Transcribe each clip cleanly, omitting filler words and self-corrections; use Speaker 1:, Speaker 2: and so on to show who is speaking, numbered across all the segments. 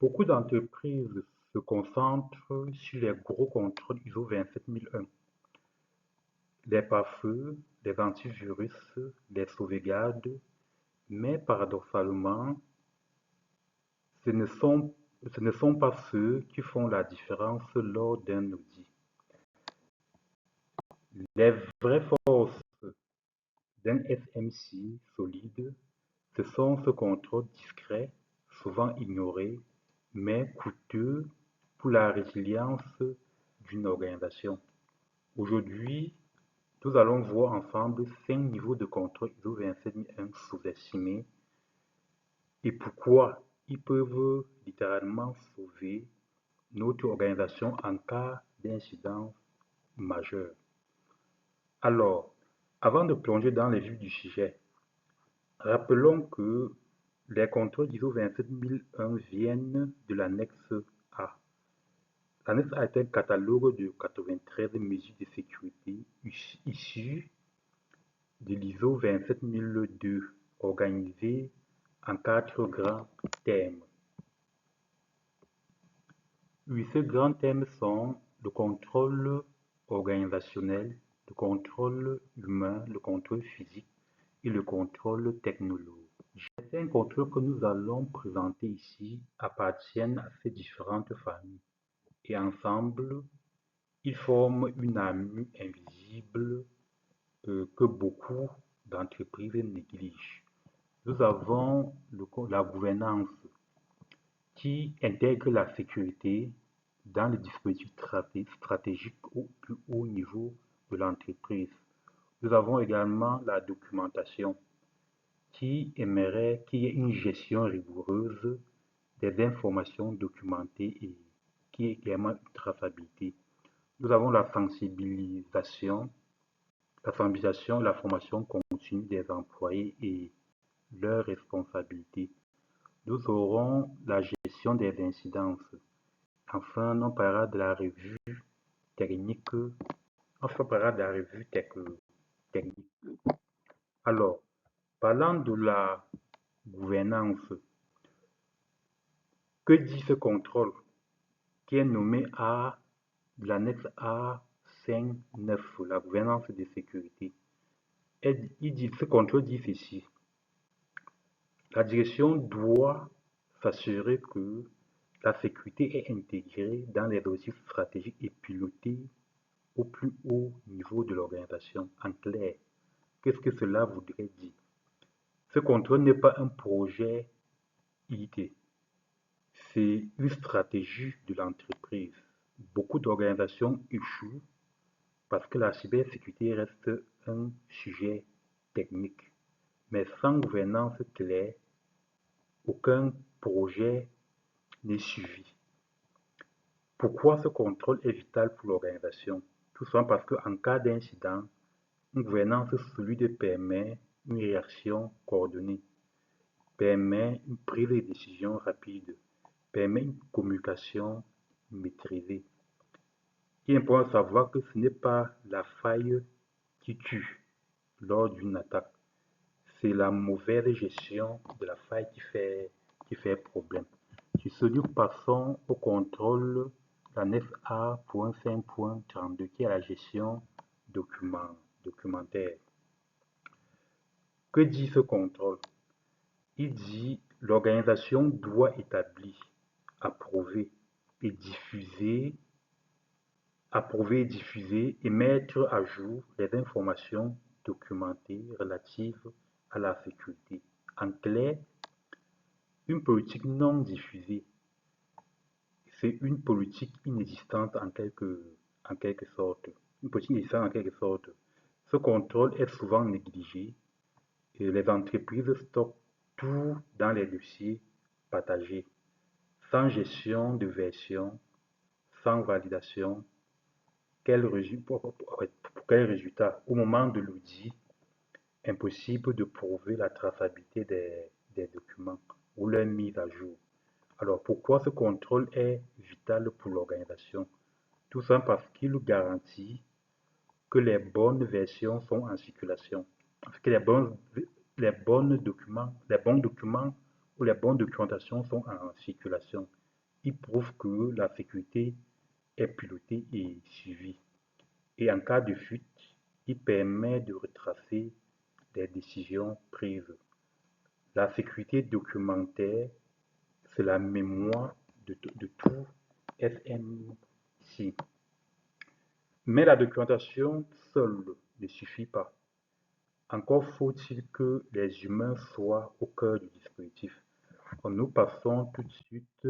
Speaker 1: Beaucoup d'entreprises se concentrent sur les gros contrôles ISO 27001, les pare-feux, les antivirus, les sauvegardes, mais paradoxalement, ce ne sont, ce ne sont pas ceux qui font la différence lors d'un audit. Les vraies forces d'un SMC solide, ce sont ce contrôle discret, souvent ignoré, mais coûteux pour la résilience d'une organisation. Aujourd'hui, nous allons voir ensemble 5 niveaux de contrôle ISO 27001 sous-estimés et pourquoi ils peuvent littéralement sauver notre organisation en cas d'incident majeur. Alors, avant de plonger dans les vifs du sujet, rappelons que les contrôles ISO 27001 viennent de l'annexe A. L'annexe A est un catalogue de 93 mesures de sécurité issues de l'ISO 27002, organisé en 4 grands thèmes. Oui, ces grands thèmes sont le contrôle organisationnel, le contrôle humain, le contrôle physique et le contrôle technologique. Les 5 contrôles que nous allons présenter ici appartiennent à ces différentes familles et ensemble, ils forment une armure invisible que beaucoup d'entreprises négligent. Nous avons la gouvernance qui intègre la sécurité dans les dispositifs stratégiques au plus haut niveau de l'entreprise. Nous avons également la documentation qui aimerait qu'il y ait une gestion rigoureuse des informations documentées et qui est également une traçabilité. Nous avons la sensibilisation, la formation continue des employés et leurs responsabilités. Nous aurons la gestion des incidences. Enfin, on parlera de la revue technique. Enfin, on parlera de la revue technique. Alors, parlant de la gouvernance, que dit ce contrôle qui est nommé A de l'annexe A5.9, la gouvernance de sécurité? Ce contrôle dit ceci. La direction doit s'assurer que la sécurité est intégrée dans les objectifs stratégiques et pilotée au plus haut niveau de l'organisation. En clair, qu'est-ce que cela voudrait dire? Ce contrôle n'est pas un projet IT, c'est une stratégie de l'entreprise. Beaucoup d'organisations échouent parce que la cybersécurité reste un sujet technique. Mais sans gouvernance claire, aucun projet n'est suivi. Pourquoi ce contrôle est vital pour l'organisation? Tout simplement parce qu'en cas d'incident, une gouvernance solide permet une réaction coordonnée, permet une prise de décision rapide, permet une communication maîtrisée. Il est important de savoir que ce n'est pas la faille qui tue lors d'une attaque, c'est la mauvaise gestion de la faille qui fait problème. Sur ce, nous passons au contrôle l'annexe A.5.32 qui est la gestion documentaire. Que dit ce contrôle? Il dit l'organisation doit établir, approuver et diffuser et mettre à jour les informations documentées relatives à la sécurité. En clair, une politique non diffusée, c'est une politique inexistante en quelque sorte. Une politique inexistante en quelque sorte. Ce contrôle est souvent négligé et les entreprises stockent tout dans les dossiers partagés, sans gestion de version, sans validation. Pour quel résultat? Au moment de l'audit, impossible de prouver la traçabilité des documents ou leur mise à jour. Alors, pourquoi ce contrôle est vital pour l'organisation? Tout simplement parce qu'il garantit que les bonnes versions sont en circulation, que les bons documents ou les bonnes documentations sont en circulation. il prouve que la sécurité est pilotée et suivie. Et en cas de fuite, il permet de retracer les décisions prises. La sécurité documentaire, c'est la mémoire de tout SMC. Mais la documentation seule ne suffit pas. Encore faut-il que les humains soient au cœur du dispositif. Nous passons tout de suite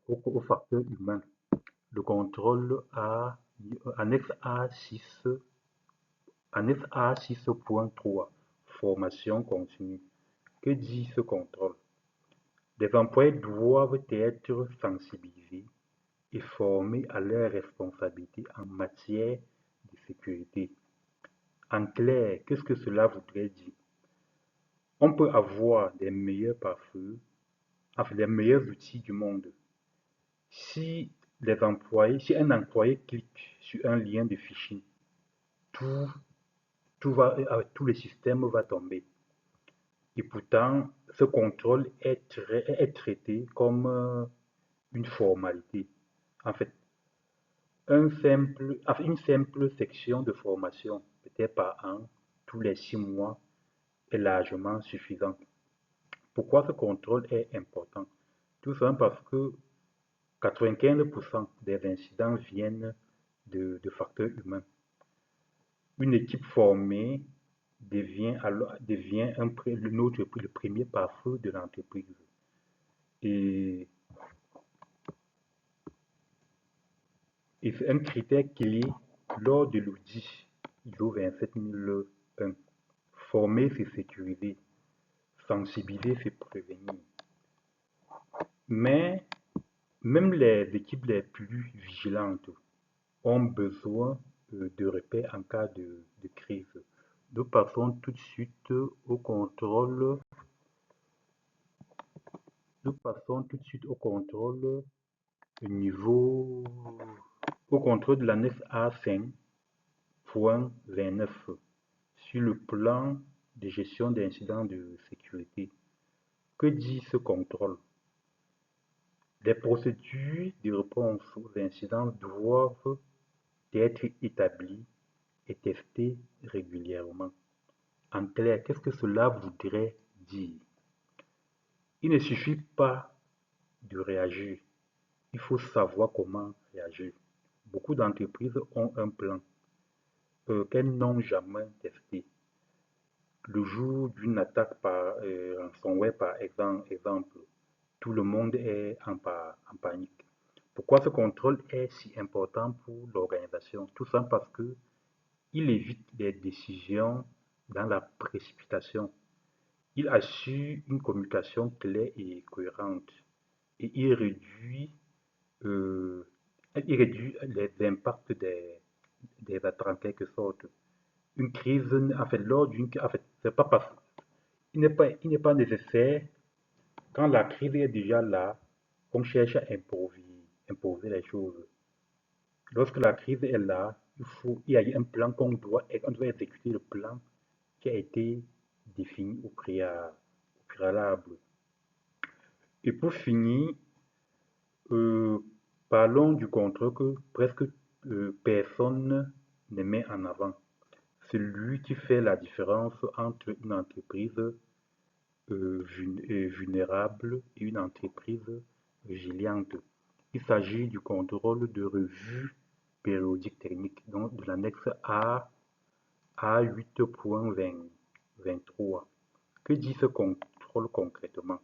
Speaker 1: au facteur humain. Le contrôle annexe A6, annexe A6.3, formation continue. Que dit ce contrôle? Les employés doivent être sensibilisés et formés à leurs responsabilités en matière de sécurité. En clair, qu'est-ce que cela voudrait dire? On peut avoir des meilleurs pare-feux, enfin les meilleurs outils du monde. Si un employé clique sur un lien de phishing, tout le système va tomber. Et pourtant, ce contrôle est traité comme une formalité. En fait, une simple section de formation, peut-être par an, tous les 6 mois, est largement suffisant. Pourquoi ce contrôle est important? Tout simplement parce que 95% des incidents viennent de facteurs humains. Une équipe formée devient le premier pare-feu de l'entreprise. Et, et c'est un critère clé lors de l'audit ISO 27001. Former, c'est sécuriser. Sensibiliser, c'est prévenir. Mais même les équipes les plus vigilantes ont besoin de repères en cas de crise. Nous passons tout de suite au contrôle. Nous passons tout de suite au contrôle au contrôle de l'annexe A5.29 sur le plan de gestion d'incidents de sécurité. Que dit ce contrôle? Les procédures de réponse aux incidents doivent être établies et testées régulièrement. En clair, qu'est-ce que cela voudrait dire? Il ne suffit pas de réagir, il faut savoir comment réagir. Beaucoup d'entreprises ont un plan qu'elles n'ont jamais testé. Le jour d'une attaque par ransomware, par exemple, tout le monde est en panique. Pourquoi ce contrôle est si important pour l'organisation? Tout ça parce qu'il évite des décisions dans la précipitation. Il assure une communication claire et cohérente et il réduit les impacts des attaques en quelque sorte. Une crise, en fait, c'est pas parce, il n'est pas nécessaire quand la crise est déjà là qu'on cherche à imposer les choses. Lorsque la crise est là, il y a un plan on doit exécuter le plan qui a été défini au préalable. Et pour finir, euh, parlons du contrôle que presque personne ne met en avant. C'est lui qui fait la différence entre une entreprise vulnérable et une entreprise résiliente. Il s'agit du contrôle de revue périodique technique, donc de l'annexe A8.23. Que dit ce contrôle concrètement?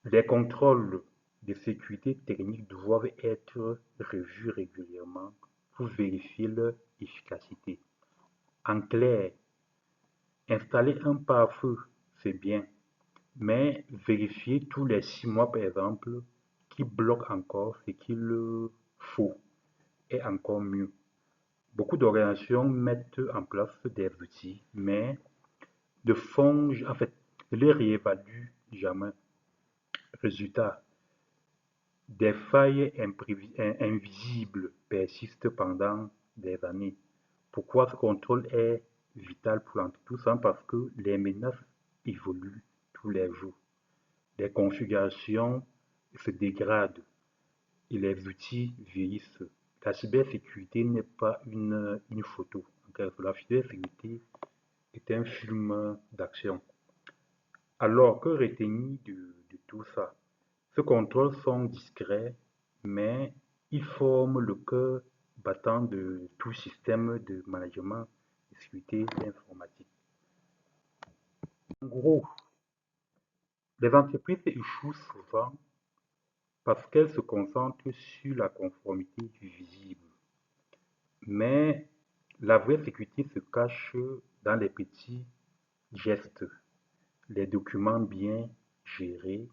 Speaker 1: Les contrôles de sécurité technique doivent être revus régulièrement pour vérifier leur efficacité. En clair, installer un pare-feu, c'est bien, mais vérifier tous les 6 mois, par exemple, qui bloque encore ce qu'il faut est encore mieux. Beaucoup d'organisations mettent en place des outils, mais en fait, ne les réévaluent jamais. Résultat, des failles invisibles persistent pendant des années. Pourquoi ce contrôle est vital pour l'entreprise? Tout ça parce que les menaces évoluent tous les jours. Les configurations se dégradent et les outils vieillissent. La cybersécurité n'est pas une photo. La cybersécurité est un film d'action. Alors, que retenir de tout ça? Ces contrôles sont discrets, mais ils forment le cœur battant de tout système de management de sécurité informatique. En gros, les entreprises échouent souvent parce qu'elles se concentrent sur la conformité du visible. Mais la vraie sécurité se cache dans les petits gestes, les documents bien gérés,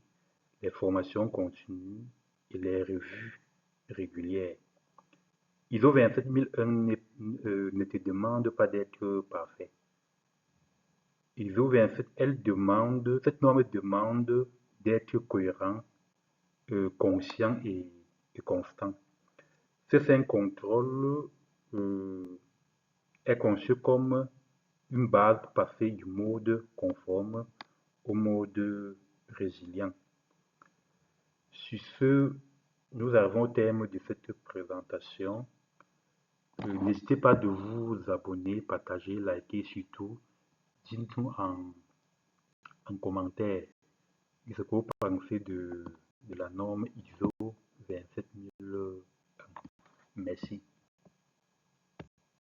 Speaker 1: les formations continues et les revues régulières. ISO 27001 ne te demande pas d'être parfait. ISO 27, cette norme demande d'être cohérent, conscient et constant. Ce contrôle est conçu comme une base pour passer du mode conforme au mode résilient. Sur ce, nous arrivons au terme de cette présentation. N'hésitez pas de vous abonner, partager, liker, surtout, dites-nous en commentaire ce que vous pensez de la norme ISO 27001. Merci.